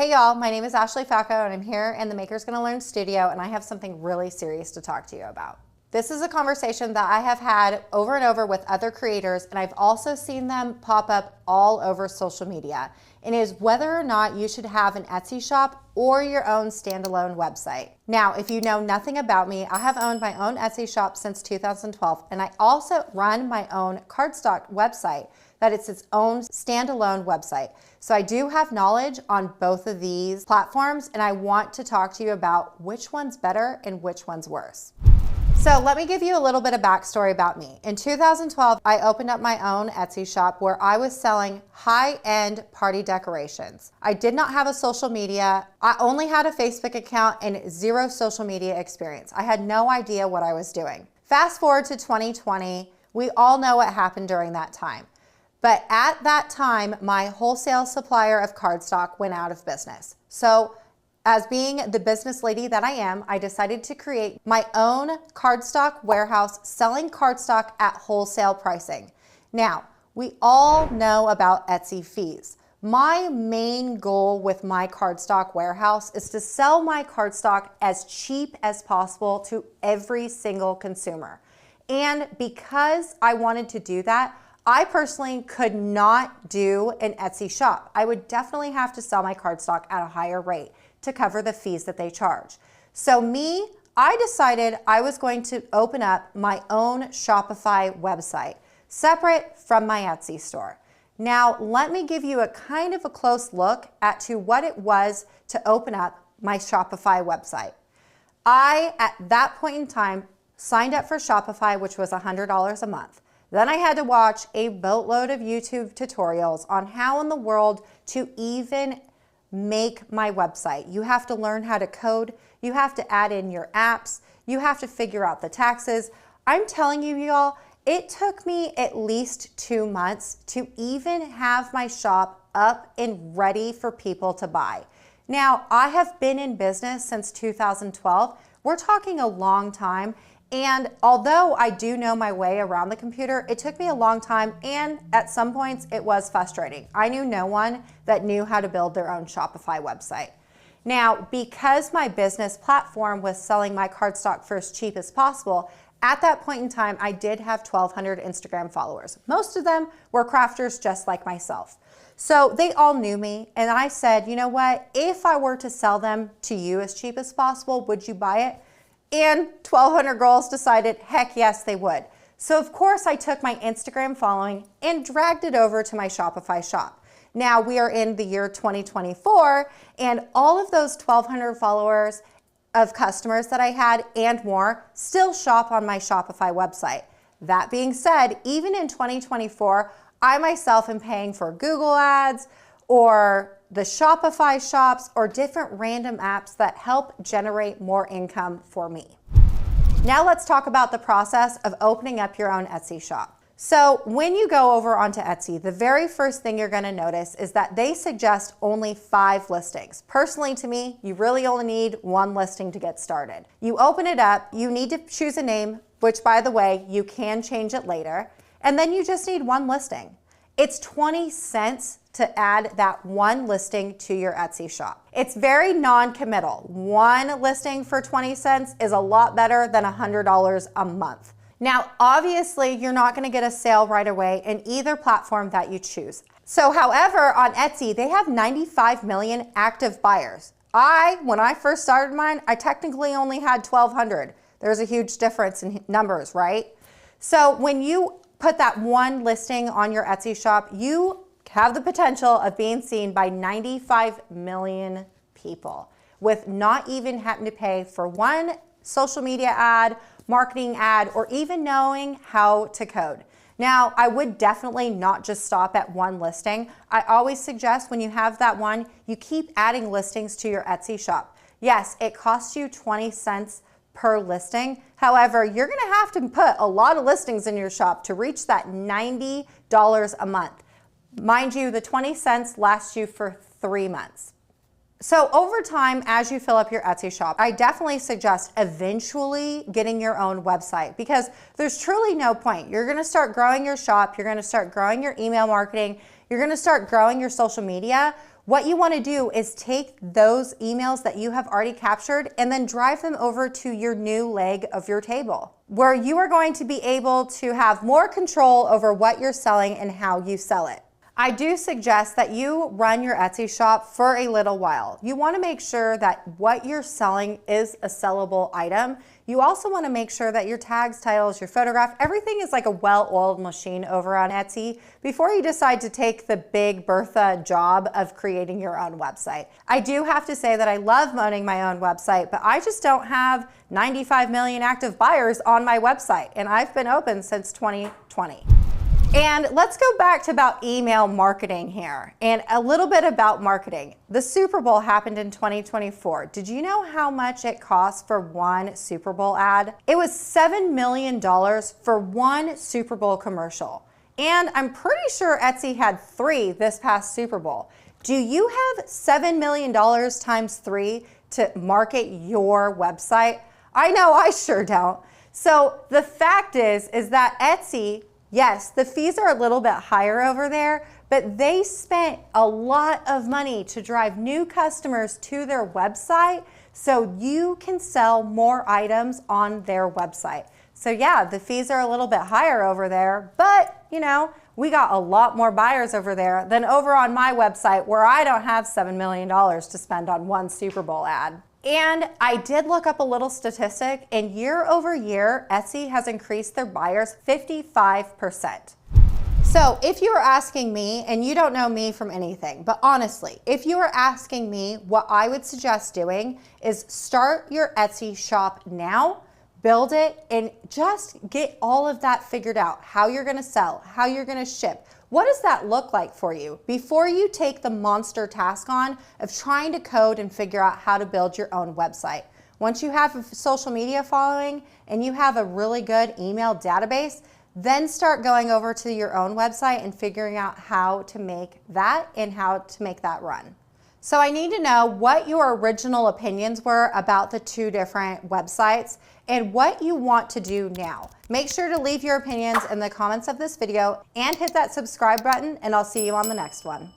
Hey y'all, my name is Ashley Falco and I'm here in the Makers Gonna Learn studio, and I have something really serious to talk to you about. This is a conversation that I have had over and over with other creators, and I've also seen them pop up all over social media, and it is whether or not you should have an Etsy shop or your own standalone website. Now, if you know nothing about me, I have owned my own Etsy shop since 2012, and I also run my own cardstock website that it's its own standalone website. So I do have knowledge on both of these platforms, and I want to talk to you about which one's better and which one's worse. So let me give you a little bit of backstory about me. In 2012, I opened up my own Etsy shop where I was selling high-end party decorations. I did not have a social media. I only had a Facebook account and zero social media experience. I had no idea what I was doing. Fast forward to 2020, we all know what happened during that time. But at that time, my wholesale supplier of cardstock went out of business. So as being the business lady that I am, I decided to create my own cardstock warehouse selling cardstock at wholesale pricing. Now, we all know about Etsy fees. My main goal with my cardstock warehouse is to sell my cardstock as cheap as possible to every single consumer. And because I wanted to do that, I personally could not do an Etsy shop. I would definitely have to sell my cardstock at a higher rate to cover the fees that they charge. So I decided I was going to open up my own Shopify website, separate from my Etsy store. Now, let me give you a kind of a close look at what it was to open up my Shopify website. I, at that point in time, signed up for Shopify, which was $100 a month. Then I had to watch a boatload of YouTube tutorials on how in the world to even make my website. You have to learn how to code, you have to add in your apps, you have to figure out the taxes. I'm telling you, y'all, it took me at least 2 months to even have my shop up and ready for people to buy. Now, I have been in business since 2012. We're talking a long time. And although I do know my way around the computer, it took me a long time, and at some points it was frustrating. I knew no one that knew how to build their own Shopify website. Now, because my business platform was selling my cardstock for as cheap as possible, at that point in time, I did have 1,200 Instagram followers. Most of them were crafters just like myself. So they all knew me, and I said, you know what? If I were to sell them to you as cheap as possible, would you buy it? And 1,200 girls decided, heck yes, they would. So of course I took my Instagram following and dragged it over to my Shopify shop. Now we are in the year 2024, and all of those 1,200 followers of customers that I had and more still shop on my Shopify website. That being said, even in 2024, I myself am paying for Google ads or the Shopify shops or different random apps that help generate more income for me. Now let's talk about the process of opening up your own Etsy shop. So when you go over onto Etsy, the very first thing you're gonna notice is that they suggest only 5 listings. Personally, to me, you really only need 1 listing to get started. You open it up, you need to choose a name, which by the way, you can change it later, and then you just need 1 listing. It's 20 cents to add that 1 listing to your Etsy shop. It's very non-committal. 1 listing for 20 cents is a lot better than $100 a month. Now, obviously, you're not gonna get a sale right away in either platform that you choose. So, however, on Etsy, they have 95 million active buyers. When I first started mine, I technically only had 1,200. There's a huge difference in numbers, right? So when you put that 1 listing on your Etsy shop, you have the potential of being seen by 95 million people with not even having to pay for 1 social media ad, marketing ad, or even knowing how to code. Now, I would definitely not just stop at 1 listing. I always suggest when you have that 1, you keep adding listings to your Etsy shop. Yes, it costs you 20 cents per listing. However, you're gonna have to put a lot of listings in your shop to reach that $90 a month. Mind you, the 20 cents lasts you for 3 months. So over time, as you fill up your Etsy shop, I definitely suggest eventually getting your own website, because there's truly no point. You're gonna start growing your shop, you're gonna start growing your email marketing, you're gonna start growing your social media What you want to do is take those emails that you have already captured and then drive them over to your new leg of your table, where you are going to be able to have more control over what you're selling and how you sell it. I do suggest that you run your Etsy shop for a little while. You want to make sure that what you're selling is a sellable item. You also want to make sure that your tags, titles, your photograph, everything is like a well-oiled machine over on Etsy before you decide to take the big Bertha job of creating your own website. I do have to say that I love owning my own website, but I just don't have 95 million active buyers on my website, and I've been open since 2020. And let's go back to about email marketing here and a little bit about marketing. The Super Bowl happened in 2024. Did you know how much it cost for one Super Bowl ad? It was $7 million for one Super Bowl commercial. And I'm pretty sure Etsy had 3 this past Super Bowl. Do you have $7 million times 3 to market your website? I know I sure don't. So the fact is that Etsy, yes, the fees are a little bit higher over there, but they spent a lot of money to drive new customers to their website so you can sell more items on their website. So yeah, the fees are a little bit higher over there, but you know, we got a lot more buyers over there than over on my website where I don't have $7 million to spend on one Super Bowl ad. And I did look up a little statistic, and year over year, Etsy has increased their buyers 55%. So if you are asking me, and you don't know me from anything, but honestly, if you are asking me, what I would suggest doing is start your Etsy shop now, build it, and just get all of that figured out. How you're gonna sell, how you're gonna ship. What does that look like for you before you take the monster task on of trying to code and figure out how to build your own website? Once you have a social media following and you have a really good email database, then start going over to your own website and figuring out how to make that and how to make that run. So I need to know what your original opinions were about the 2 different websites and what you want to do now. Make sure to leave your opinions in the comments of this video and hit that subscribe button, and I'll see you on the next one.